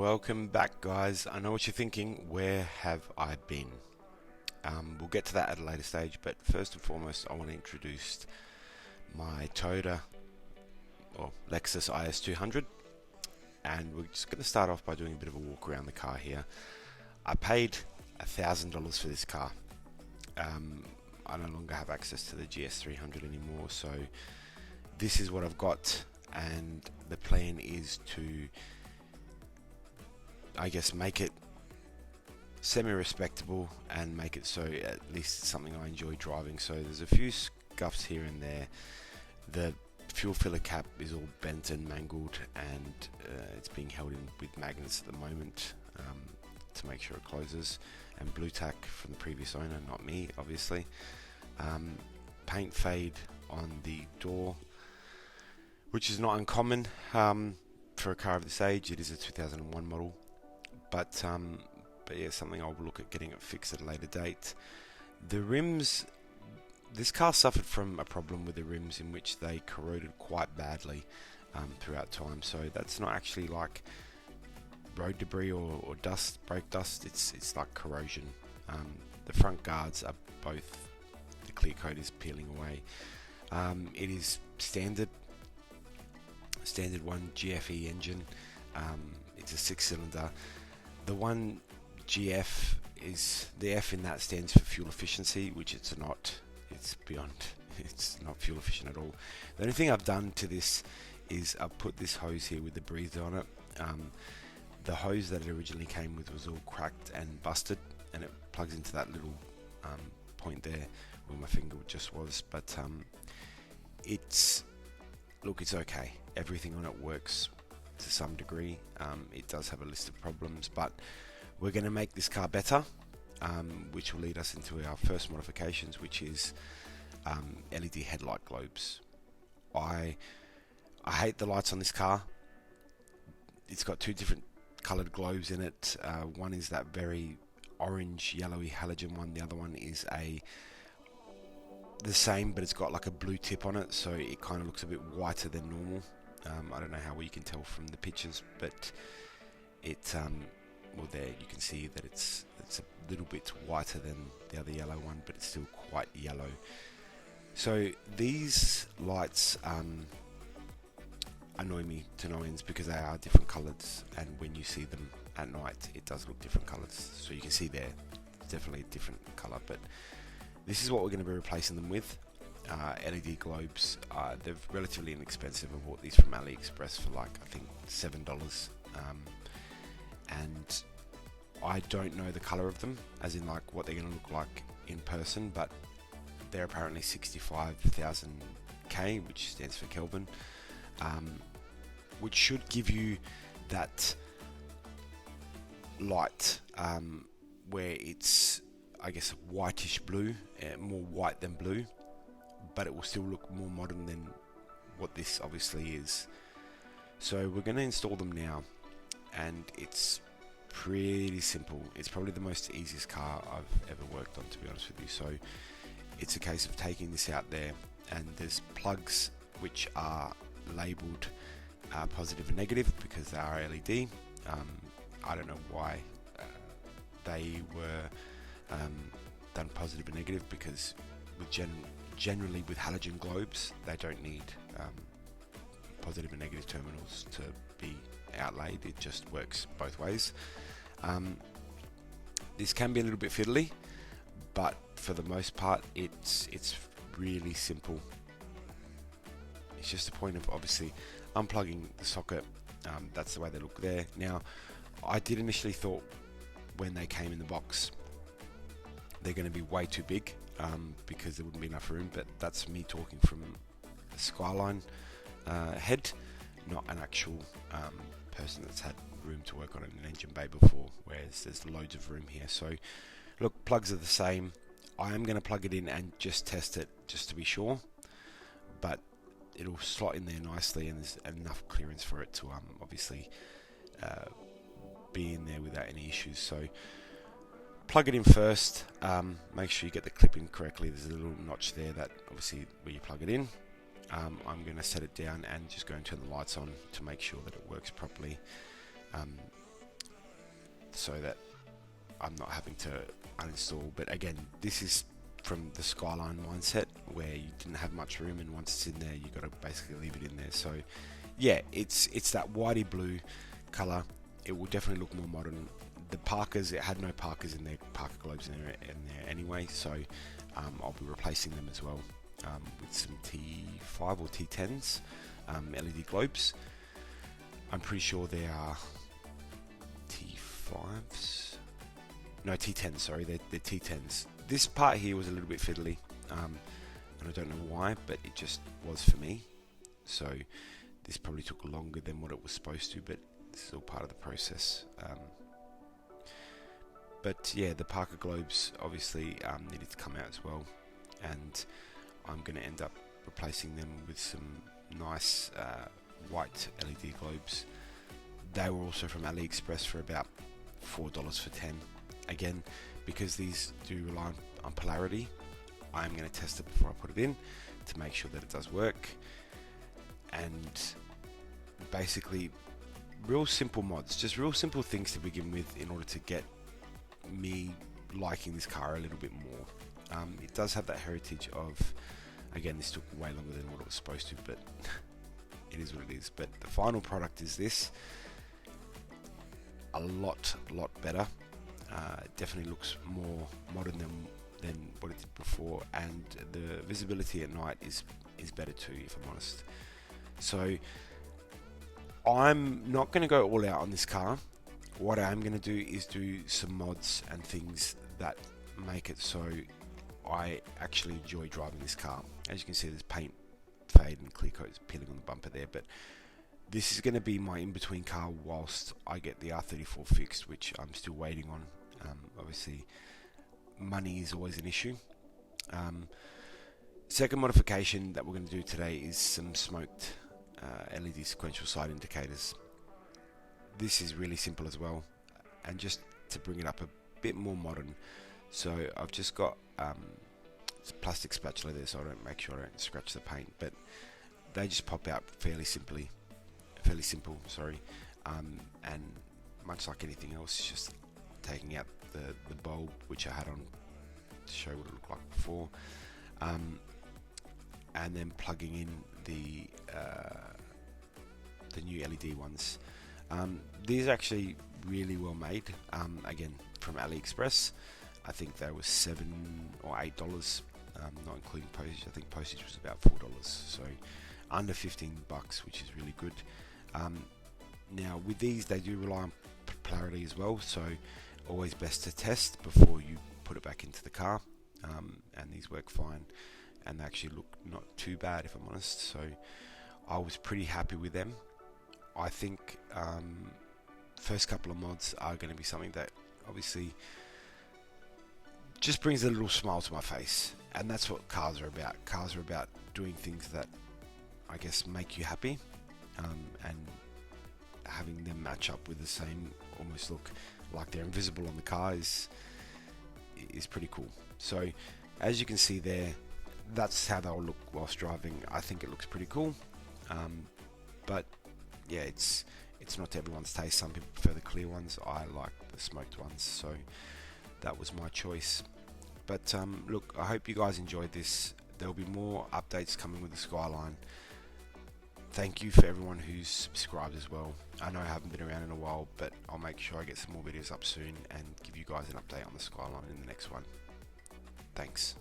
Welcome back, guys. I know what you're thinking. Where have I been? We'll get to that at a later stage, but first and foremost, I want to introduce my Toyota or Lexus IS 200, and we're just going to start off by doing a bit of a walk around the car here. I paid $1,000 for this car. I no longer have access to the GS 300 anymore, so this is what I've got, and the plan is to, I guess, make it semi-respectable and make it so at least it's something I enjoy driving. So there's a few scuffs here and there. The fuel filler cap is all bent and mangled, and it's being held in with magnets at the moment to make sure it closes, and blue tack from the previous owner, not me obviously. Paint fade on the door, which is not uncommon for a car of this age. It is a 2001 model, but yeah, something I'll look at getting it fixed at a later date. The rims, this car suffered from a problem with the rims in which they corroded quite badly throughout time. So that's not actually like road debris or dust, brake dust. It's like corrosion. The front guards are both, the clear coat is peeling away. It is standard one GFE engine. It's a 6-cylinder. The one GF is, the F in that stands for fuel efficiency, which it's not. It's beyond. It's not fuel efficient at all. The only thing I've done to this is I've put this hose here with the breather on it. The hose that it originally came with was all cracked and busted, and it plugs into that little point there where my finger just was. But it's okay. Everything on it works to some degree. It does have a list of problems, but we're going to make this car better, which will lead us into our first modifications, which is LED headlight globes. I hate the lights on this car. It's got two different coloured globes in it. One is that very orange yellowy halogen one. The other one is the same, but it's got like a blue tip on it, so it kind of looks a bit whiter than normal. I don't know how well you can tell from the pictures, but it well, there you can see that it's a little bit whiter than the other yellow one, but it's still quite yellow. So these lights annoy me to no ends because they are different colours, and when you see them at night it does look different colours. So you can see there, it's definitely a different colour, but this is what we're going to be replacing them with. LED globes. They're relatively inexpensive. I bought these from AliExpress for like, I think, $7. And I don't know the colour of them, as in like what they're going to look like in person, but they're apparently 65,000 K, which stands for Kelvin, which should give you that light where it's, I guess, whitish blue, more white than blue, but it will still look more modern than what this obviously is. So we're going to install them now, and it's pretty simple. It's probably the most easiest car I've ever worked on, to be honest with you. So it's a case of taking this out there, and there's plugs which are labelled positive and negative because they are LED. I don't know why they were done positive and negative, because with generally with halogen globes they don't need positive and negative terminals to be outlaid. It just works both ways. This can be a little bit fiddly, but for the most part it's really simple. It's just a point of obviously unplugging the socket. That's the way they look there. Now, I did initially thought when they came in the box they're going to be way too big because there wouldn't be enough room, but that's me talking from a Skyline head, not an actual person that's had room to work on an engine bay before, whereas there's loads of room here. So look, plugs are the same. I am going to plug it in and just test it just to be sure, but it'll slot in there nicely, and there's enough clearance for it to obviously be in there without any issues. So plug it in first. Make sure you get the clip in correctly. There's a little notch there that obviously where you plug it in. I'm going to set it down and just go and turn the lights on to make sure that it works properly. so that I'm not having to uninstall. But again, this is from the Skyline mindset where you didn't have much room, and once it's in there, you got to basically leave it in there. So yeah, it's that whitey blue color. It will definitely look more modern. The Parkers, it had no Parkers in there, Parker globes in there anyway, so I'll be replacing them as well with some T5 or T10s LED globes. I'm pretty sure they are T5s. No, T10s, sorry, they're T10s. This part here was a little bit fiddly, and I don't know why, but it just was for me. So this probably took longer than what it was supposed to, but this is all part of the process. But yeah, the Parker globes obviously needed to come out as well, and I'm going to end up replacing them with some nice white LED globes. They were also from AliExpress for about $4 for 10. Again, because these do rely on polarity, I'm going to test it before I put it in to make sure that it does work. And basically, real simple mods, just real simple things to begin with in order to get me liking this car a little bit more. It does have that heritage of, again, this took way longer than what it was supposed to, but it is what it is. But the final product is this. A lot better. It definitely looks more modern than what it did before, and the visibility at night is better too, if I'm honest. So I'm not going to go all out on this car. What I am going to do is do some mods and things that make it so I actually enjoy driving this car. As you can see, there's paint fade and clear coat is peeling on the bumper there, but this is going to be my in-between car whilst I get the R34 fixed, which I'm still waiting on. Obviously, money is always an issue. Second modification that we're going to do today is some smoked LED sequential side indicators. This is really simple as well, and just to bring it up a bit more modern. So I've just got plastic spatula there, so I don't make sure I don't scratch the paint, but they just pop out fairly simple, sorry. And much like anything else, it's just taking out the bulb which I had on to show what it looked like before, and then plugging in the new LED ones. These are actually really well made. Again, from AliExpress. I think they were $7 or $8, not including postage. I think postage was about $4, so under $15, which is really good. Now with these, they do rely on polarity as well, so always best to test before you put it back into the car. And these work fine, and they actually look not too bad, if I'm honest. So I was pretty happy with them. I think first couple of mods are going to be something that obviously just brings a little smile to my face, and that's what cars are about. Cars are about doing things that I guess make you happy, and having them match up with the same, almost look like they're invisible on the car is pretty cool. So as you can see there, that's how they'll look whilst driving. I think it looks pretty cool, but yeah, it's not to everyone's taste. Some people prefer the clear ones. I like the smoked ones, so that was my choice. But look, I hope you guys enjoyed this. There'll be more updates coming with the Skyline. Thank you for everyone who's subscribed as well. I know I haven't been around in a while, but I'll make sure I get some more videos up soon and give you guys an update on the Skyline in the next one. Thanks.